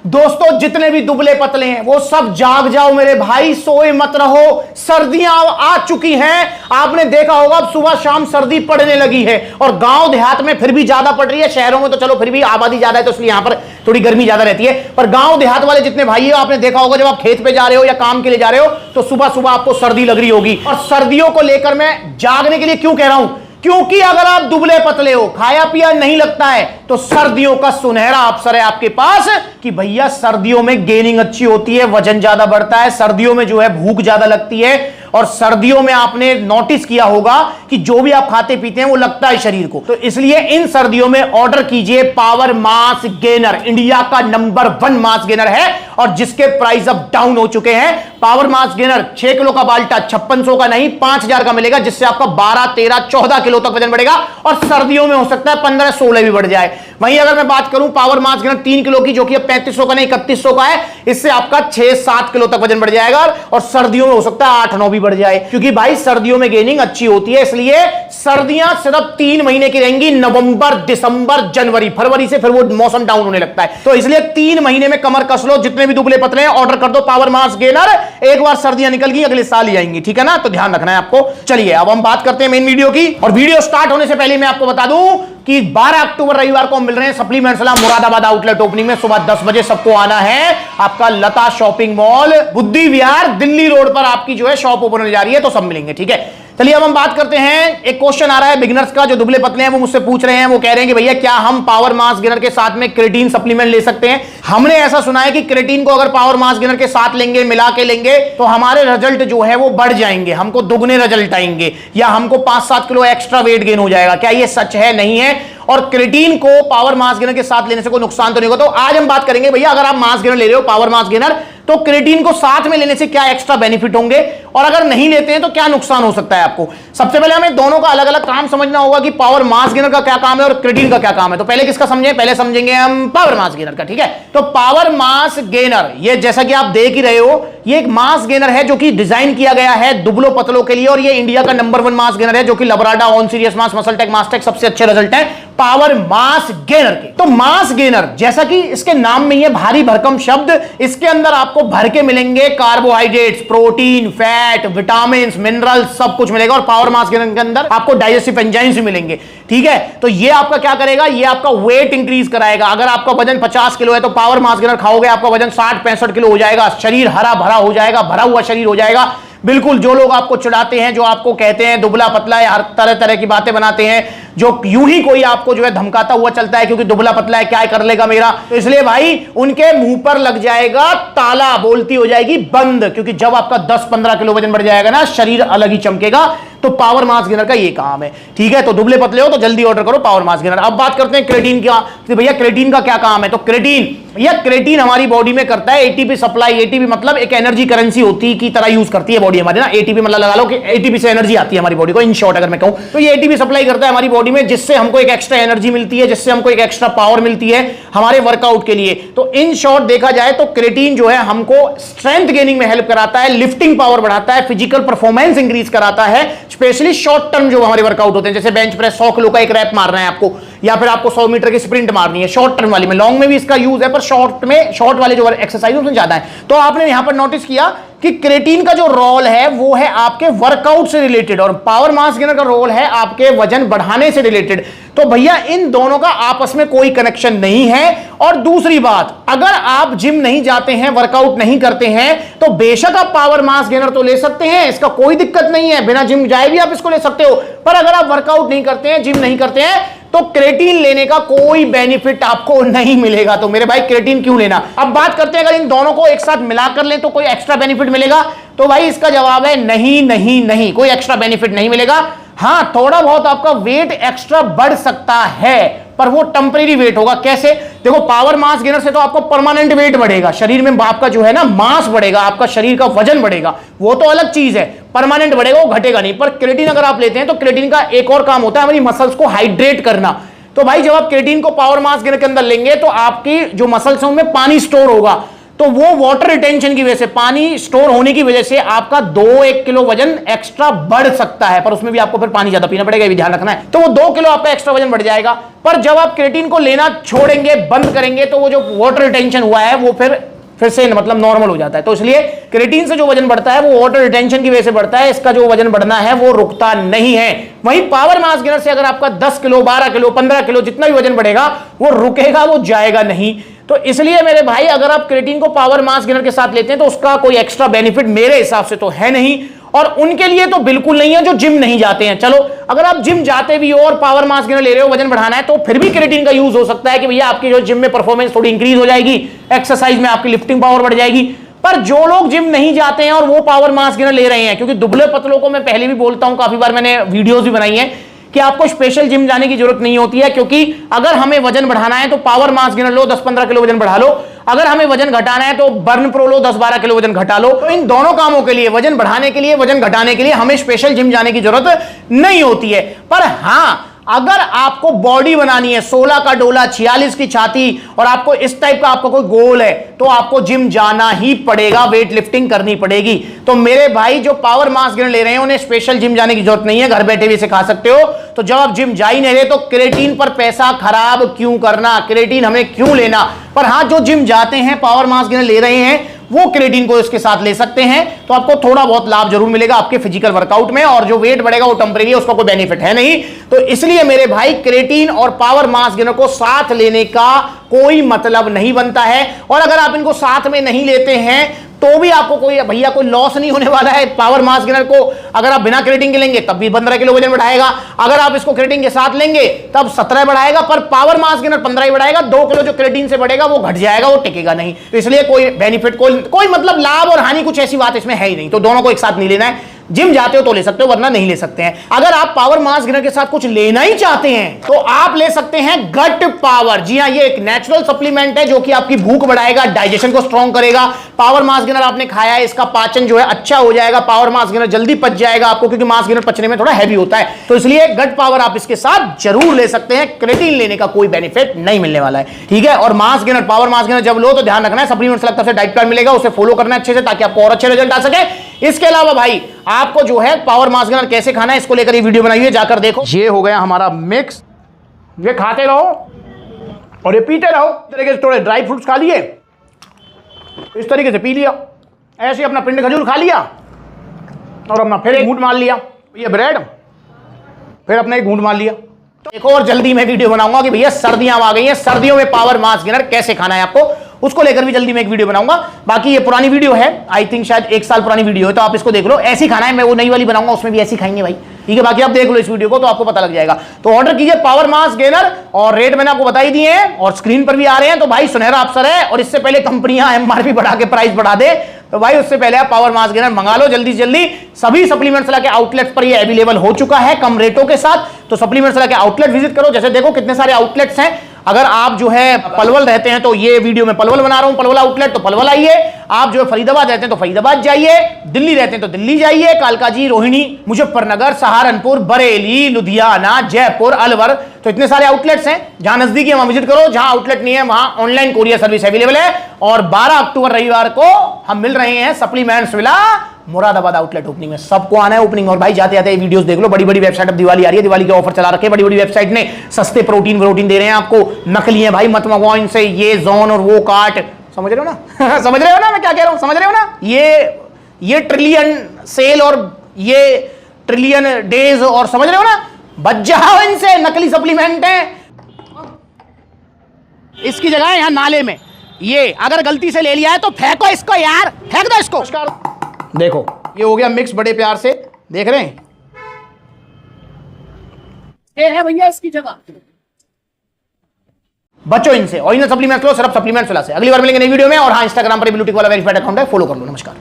दोस्तों जितने भी दुबले पतले हैं वो सब जाग जाओ मेरे भाई, सोए मत रहो। सर्दियां आ चुकी हैं, आपने देखा होगा अब सुबह शाम सर्दी पड़ने लगी है। और गांव देहात में फिर भी ज्यादा पड़ रही है, शहरों में तो चलो फिर भी आबादी ज्यादा है तो इसलिए यहां पर थोड़ी गर्मी ज्यादा रहती है। पर गांव देहात वाले जितने भाई हो, आपने देखा होगा जब आप खेत पे जा रहे हो या काम के लिए जा रहे हो तो सुबह सुबह आपको सर्दी लग रही होगी। और सर्दियों को लेकर मैं जागने के लिए क्यों कह रहा हूं, क्योंकि अगर आप दुबले पतले हो, खाया पिया नहीं लगता है, तो सर्दियों का सुनहरा अवसर है आपके पास कि भैया सर्दियों में गेनिंग अच्छी होती है, वजन ज्यादा बढ़ता है, सर्दियों में जो है भूख ज्यादा लगती है। और सर्दियों में आपने नोटिस किया होगा कि जो भी आप खाते पीते हैं वो लगता है शरीर को। तो इसलिए इन सर्दियों में ऑर्डर कीजिए पावर मास गेनर, इंडिया का नंबर 1 मास गेनर है और जिसके प्राइस अब डाउन हो चुके हैं। पावर मास गेनर 6 किलो का बाल्टा 5600 का नहीं 5000 का मिलेगा, जिससे आपका 12, 13, 14 किलो तक वजन बढ़ेगा। और सर्दियों में हो सकता है 15, 16 भी बढ़ जाए। वहीं अगर मैं बात करूं पावर मास गेनर 3 किलो की, जो कि अब 3500 का नहीं 3100 का है, इससे आपका 6-7 किलो तक वजन बढ़ जाएगा। और सर्दियों में हो सकता है 8-9 भी बढ़ जाए, क्योंकि भाई सर्दियों में गेनिंग अच्छी होती है। इसलिए सर्दियां सिर्फ 3 महीने की रहेंगी, नवंबर, दिसंबर, जनवरी, फरवरी से फिर वो मौसम डाउन होने लगता है। तो इसलिए 3 महीने में कमर कस लो, जितने भी दुबले पतले हैं ऑर्डर कर दो पावर मास गेनर। एक बार सर्दियां निकल गई अगले साल ही आएंगी, ठीक है ना, तो ध्यान रखना है आपको। चलिए अब हम बात करते हैं मेन वीडियो की। और वीडियो स्टार्ट होने से पहले मैं आपको बता दूं कि 12 अक्टूबर रविवार को मिल रहे हैं सप्लीमेंट्स मुरादाबाद आउटलेट ओपनिंग में। सुबह 10 बजे सबको आना है। आपका लता शॉपिंग मॉल, बुद्धि विहार, दिल्ली रोड पर आपकी जो है शॉप ओपन होने जा रही है, तो सब मिलेंगे, ठीक है। चलिए अब हम बात करते हैं। एक क्वेश्चन आ रहा है बिगिनर्स का, जो दुबले पतले हैं वो मुझसे पूछ रहे हैं। वो कह रहे हैं कि भैया क्या हम पावर मास गेनर के साथ में क्रेटीन सप्लीमेंट ले सकते हैं। हमने ऐसा सुना है कि क्रेटीन को अगर पावर मास गेनर के साथ लेंगे, मिला के लेंगे, तो हमारे रिजल्ट जो है वो बढ़ जाएंगे, हमको दुगने रिजल्ट आएंगे, या हमको 5-7 किलो एक्स्ट्रा वेट गेन हो जाएगा। क्या ये सच है? नहीं है। और क्रेटीन को पावर मास गेनर के साथ लेने से कोई नुकसान तो नहीं होगा। तो आज हम बात करेंगे भैया अगर आप मास गेनर ले रहे हो, पावर मास गेनर, तो क्रेटीन को साथ में लेने से क्या एक्स्ट्रा बेनिफिट होंगे, और अगर नहीं लेते हैं तो क्या नुकसान हो सकता है आपको। सबसे पहले हमें दोनों का अलग अलग काम समझना होगा कि पावर मास गेनर का क्या काम है और क्रेटीन का क्या काम है। तो पहले किसका समझें? पहले समझेंगे हम पावर मास गेनर का, ठीक है। तो पावर मास गेनर, ये जैसा कि आप देख ही रहे हो, ये एक मास गेनर है जो कि डिजाइन किया गया है दुबलो पतलों के लिए। और ये इंडिया का नंबर 1 मास गेनर है, जो कि लबराडा, ऑन सीरियस मास, मसलटेक, मास्टेक सबसे अच्छे रिजल्ट है पावर मास गेनर के। तो मास गेनर जैसा कि इसके नाम में ये भारी भरकम शब्द, इसके अंदर आपको भर के मिलेंगे carbohydrates, protein, fat, vitamin, mineral, सब कुछ मिलेगा। और पावर मास गेनर के अंदर आपको डाइजेस्टिव एंजाइम्स भी मिलेंगे, ठीक है। तो ये आपका क्या करेगा, ये आपका वेट इंक्रीज कराएगा। अगर आपका वजन 50 किलो है तो पावर मास गेनर खाओगे आपका वजन 60-65 किलो हो जाएगा। शरीर हरा भरा हो जाएगा, भरा हुआ शरीर हो जाएगा। बिल्कुल जो लोग आपको चिढ़ाते हैं, जो आपको कहते हैं दुबला पतला है, हर तरह तरह की बातें बनाते हैं, जो यूं ही कोई आपको जो है धमकाता हुआ चलता है क्योंकि दुबला पतला है, क्या कर लेगा मेरा, तो इसलिए भाई उनके मुंह पर लग जाएगा ताला, बोलती हो जाएगी बंद। क्योंकि जब आपका 10-15 किलो वजन बढ़ जाएगा ना, शरीर अलग ही चमकेगा। तो पावर मास गेनर का ये काम है, ठीक है। तो दुबले पतले हो तो जल्दी ऑर्डर करो पावर मास गेनर। अब बात करते हैं क्रेटीन का, तो भैया क्रेटीन का क्या काम है। तो क्रेटीन हमारी बॉडी में करता है एटीपी सप्लाई। एटीपी मतलब एक एनर्जी करेंसी होती की तरह यूज करती है बॉडी हमारी ना। एटीपी मतलब लगा लो कि एटीपी से एनर्जी आती है हमारी बॉडी को, इन शॉर्ट अगर मैं कहूं तो ये एटीपी सप्लाई करता है हमारी बॉडी में, जिससे हमको एक एक्स्ट्रा एनर्जी मिलती है, जिससे हमको एक एक्स्ट्रा पावर मिलती है हमारे वर्कआउट के लिए। तो इन शॉर्ट देखा जाए तो क्रेटीन जो है हमको स्ट्रेंथ गेनिंग में हेल्प कराता है, लिफ्टिंग पावर बढ़ाता है, फिजिकल परफॉर्मेंस इंक्रीज कराता है, स्पेशली शॉर्ट टर्म जो हमारे वर्कआउट होते हैं, जैसे बेंच प्रेस 100 किलो का एक रैप मारना है आपको, या फिर आपको 100 मीटर की स्प्रिंट मारनी है, शॉर्ट टर्म वाली में। लॉन्ग में भी इसका यूज है, पर शॉर्ट वाले जो एक्सरसाइज उसमें ज्यादा है। तो आपने यहां पर नोटिस किया कि क्रेटीन का जो रोल है वो है आपके वर्कआउट से रिलेटेड, और पावर मास गेनर का रोल है आपके वजन बढ़ाने से रिलेटेड। तो भैया इन दोनों का आपस में कोई कनेक्शन नहीं है। और दूसरी बात, अगर आप जिम नहीं जाते हैं, वर्कआउट नहीं करते हैं, तो बेशक आप पावर मास गेनर तो ले सकते हैं, इसका कोई दिक्कत नहीं है, बिना जिम जाए भी आप इसको ले सकते हो। पर अगर आप वर्कआउट नहीं करते हैं, जिम नहीं करते हैं, तो क्रेटीन लेने का कोई बेनिफिट आपको नहीं मिलेगा। तो मेरे भाई क्रेटीन क्यों लेना। अब बात करते हैं अगर इन दोनों को एक साथ मिलाकर लें तो कोई एक्स्ट्रा बेनिफिट मिलेगा। तो भाई इसका जवाब है नहीं नहीं नहीं, कोई एक्स्ट्रा बेनिफिट नहीं मिलेगा। हां थोड़ा बहुत आपका वेट एक्स्ट्रा बढ़ सकता है, पर वो टेम्परेरी वेट होगा। कैसे? देखो पावर मास गेनर से तो आपको परमानेंट वेट बढ़ेगा, शरीर में आपका जो है ना मास बढ़ेगा, आपका शरीर का वजन बढ़ेगा, वो तो अलग चीज है, परमानेंट बढ़ेगा, वो घटेगा नहीं। पर क्रेटीन अगर आप लेते हैं तो क्रेटीन का एक और काम होता है हमारी मसल्स को हाइड्रेट करना। तो भाई जब आप क्रेटीन को पावर मास गेनर के अंदर लेंगे तो आपकी जो मसल्स हैं उनमें पानी स्टोर होगा, तो वो वाटर रिटेंशन की वजह से, पानी स्टोर होने की वजह से आपका 2-1 किलो वजन एक्स्ट्रा बढ़ सकता है, पर उसमें भी आपको फिर पानी ज्यादा पीना पड़ेगा, ये भी ध्यान रखना है। तो वो 2 किलो आपका एक्स्ट्रा वजन बढ़ जाएगा। पर जब आप क्रिएटिन को लेना छोड़ेंगे, बंद करेंगे, तो वो जो वाटर रिटेंशन हुआ है वो फिर से मतलब नॉर्मल हो जाता है। तो इसलिए क्रिएटिन से जो वजन बढ़ता है वो वाटर रिटेंशन की वजह से बढ़ता है, इसका जो वजन बढ़ना है वो रुकता नहीं है। वहीं पावर मास गेनर से अगर आपका 10 किलो 12 किलो 15 किलो जितना भी वजन बढ़ेगा वो रुकेगा, वो जाएगा नहीं। तो इसलिए मेरे भाई अगर आप क्रिएटिन को पावर मास गेनर के साथ लेते हैं तो उसका कोई एक्स्ट्रा बेनिफिट मेरे हिसाब से तो है नहीं, और उनके लिए तो बिल्कुल नहीं है जो जिम नहीं जाते हैं। चलो अगर आप जिम जाते भी हो और पावर मास गेनर ले रहे हो, वजन बढ़ाना है, तो फिर भी क्रिएटिन का यूज हो सकता है कि भैया आपकी जो जिम में परफॉर्मेंस थोड़ी इंक्रीज हो जाएगी, एक्सरसाइज में आपकी लिफ्टिंग पावर बढ़ जाएगी। पर जो लोग जिम नहीं जाते हैं और वो पावर मास गेनर ले रहे हैं, क्योंकि दुबले पतलों को मैं पहले भी बोलता हूं, काफी बार मैंने वीडियोस भी बनाई है कि आपको स्पेशल जिम जाने की जरूरत नहीं होती है, क्योंकि अगर हमें वजन बढ़ाना है तो पावर मास गेनर लो, 10-15 किलो वजन बढ़ा लो। अगर हमें वजन घटाना है तो बर्न प्रो लो, 10-12 किलो वजन घटा लो। तो इन दोनों कामों के लिए, वजन बढ़ाने के लिए, वजन घटाने के लिए हमें स्पेशल जिम जाने की जरूरत नहीं होती है। पर हां, अगर आपको बॉडी बनानी है, 16 का डोला 46 की छाती, और आपको इस टाइप का आपको कोई गोल है, तो आपको जिम जाना ही पड़ेगा, वेट लिफ्टिंग करनी पड़ेगी। तो मेरे भाई जो पावर मास गेनर ले रहे हैं उन्हें स्पेशल जिम जाने की जरूरत नहीं है, घर बैठे भी सिखा सकते हो। तो जब आप जिम जा ही नहीं रहे तो क्रिएटिन पर पैसा खराब क्यों करना, क्रिएटिन हमें क्यों लेना। पर हाँ, जो जिम जाते हैं, पावर मास गेनर ले रहे हैं, वो क्रिएटिन को इसके साथ ले सकते हैं, तो आपको थोड़ा बहुत लाभ जरूर मिलेगा आपके फिजिकल वर्कआउट में, और जो वेट बढ़ेगा वो टेंपरेरी है, उसका कोई बेनिफिट है नहीं। तो इसलिए मेरे भाई क्रिएटिन और पावर मास गेनर को साथ लेने का कोई मतलब नहीं बनता है। और अगर आप इनको साथ में नहीं लेते हैं तो भी आपको कोई भैया कोई लॉस नहीं होने वाला है। पावर मास गेनर को अगर आप बिना क्रिएटिन के लेंगे तब भी 15 किलो वजन बढ़ाएगा, अगर आप इसको क्रिएटिन के साथ लेंगे तब 17 बढ़ाएगा, पर पावर मास गेनर 15 ही बढ़ाएगा। 2 किलो जो क्रिएटिन से बढ़ेगा वो घट जाएगा, वो टिकेगा नहीं। तो इसलिए कोई बेनिफिट, कोई मतलब लाभ और हानि कुछ ऐसी बात इसमें है ही नहीं। तो दोनों को एक साथ नहीं लेना है। जिम जाते हो तो ले सकते हो, वरना नहीं ले सकते हैं। अगर आप पावर मास गेनर के साथ कुछ लेना ही चाहते हैं तो आप ले सकते हैं गट पावर। जी हां, ये एक नेचुरल सप्लीमेंट है जो कि आपकी भूख बढ़ाएगा, डाइजेशन को स्ट्रांग करेगा। पावर मास गेनर आपने खाया है, इसका पाचन जो है अच्छा हो जाएगा, पावर मास गेनर जल्दी पच जाएगा आपको, क्योंकि मास गेनर पचने में थोड़ा हैवी होता है। तो इसलिए गट पावर आप इसके साथ जरूर ले सकते हैं, क्रिएटिन लेने का कोई बेनिफिट नहीं मिलने वाला है, ठीक है। और mass gainer, power mass gainer जब लो तो ध्यान रखना है सप्लीमेंट से लगता है डाइट प्लान मिलेगा, उसे फॉलो करना है अच्छे से, ताकि आपको और अच्छे रिजल्ट आ सके। इसके अलावा भाई आपको जो है पावर मास गेनर कैसे खाना है, इसको लेकर ये वीडियो बनाई है, जाकर देखो। ये हो गया हमारा मिक्स, ये खाते रहो और ये पीते रहो। इस तरीके से थोड़े ड्राई फ्रूट्स खा लिए, इस तरीके से पी लिया, ऐसे अपना पिंड खजूर खा लिया और अपना फिर एक घूंट मार लिया, ये ब्रेड, फिर अपना एक घूंट मार लिया। तो एक और जल्दी मैं वीडियो बनाऊंगा कि भैया सर्दियां आ गई हैं, सर्दियों में पावर मास गेनर कैसे खाना है आपको, उसको लेकर भी जल्दी मैं एक वीडियो बनाऊंगा। बाकी ये पुरानी वीडियो है, आई थिंक शायद 1 साल पुरानी वीडियो है, तो आप इसको देख लो। ऐसी खाना है, मैं वो नई वाली बनाऊंगा, उसमें भी ऐसी खाएंगे भाई, ठीक है। बाकी आप देख लो इस वीडियो को तो आपको पता लग जाएगा। तो ऑर्डर कीजिए पावर मास गेनर, और रेट मैंने आपको बता ही दिए हैं और स्क्रीन पर भी आ रहे हैं। तो भाई सुनहरा अवसर है, और इससे पहले कंपनियां एमआरपी बढ़ा के प्राइस बढ़ा दे, तो भाई उससे पहले आप पावर मास गेनर मंगा लो जल्दी से जल्दी। सभी सप्लीमेंट सलाह के आउटलेट्स पर ये अवेलेबल हो चुका है कम रेटों के साथ। तो सप्लीमेंट सलाह के आउटलेट विजिट करो, जैसे देखो कितने सारे आउटलेट्स हैं। अगर आप जो है पलवल रहते हैं तो ये वीडियो में पलवल बना रहा हूं, पलवल आउटलेट, तो पलवल आइए। आप जो फरीदाबाद रहते हैं तो फरीदाबाद जाइए, दिल्ली रहते हैं तो दिल्ली जाइए, कालकाजी, रोहिणी, मुजफ्फरनगर, सहारनपुर, बरेली, लुधियाना, जयपुर, अलवर, तो इतने सारे आउटलेट्स हैं। जहां नजदीक है वहां विजिट करो, जहां आउटलेट नहीं है वहां ऑनलाइन कोरियर सर्विस अवेलेबल है। और 12 अक्टूबर रविवार को हम मिल रहे हैं supplements villa Moradabad outlet opening में। सबको आना है ओपनिंग। और भाई जाते जाते वीडियोस देख लो, बड़ी बड़ी वेबसाइट, अब दिवाली आ रही है, दिवाली के ऑफर चला रखे बड़ी बड़ी वेबसाइट ने, सस्ते प्रोटीन दे रहे हैं आपको, नकली है भाई, मत मंगवाओ इनसे, ये जोन और वो कार्ट, समझ रहे हो ना समझ रहे हो ना मैं क्या कह रहा हूं, समझ रहे हो ना। ये ट्रिलियन सेल और ये ट्रिलियन डेज, और समझ रहे हो ना, बच जाओ इनसे, नकली सप्लीमेंट है। इसकी जगह है यहां नाले में, ये अगर गलती से ले लिया है तो फेंको इसको यार, फेंक दो इसको। देखो ये हो गया मिक्स, बड़े प्यार से देख रहे हैं, ये है भैया इसकी जगह। बचो इनसे, और इन्हें सप्लीमेंट लो, सिर्फ सप्लीमेंट से। अगली बार मिलेंगे नई वीडियो में। और हाँ, इंस्टाग्राम पर ब्लूटिक वाला वेरीफाइड अकाउंट है, फॉलो कर लो। नमस्कार।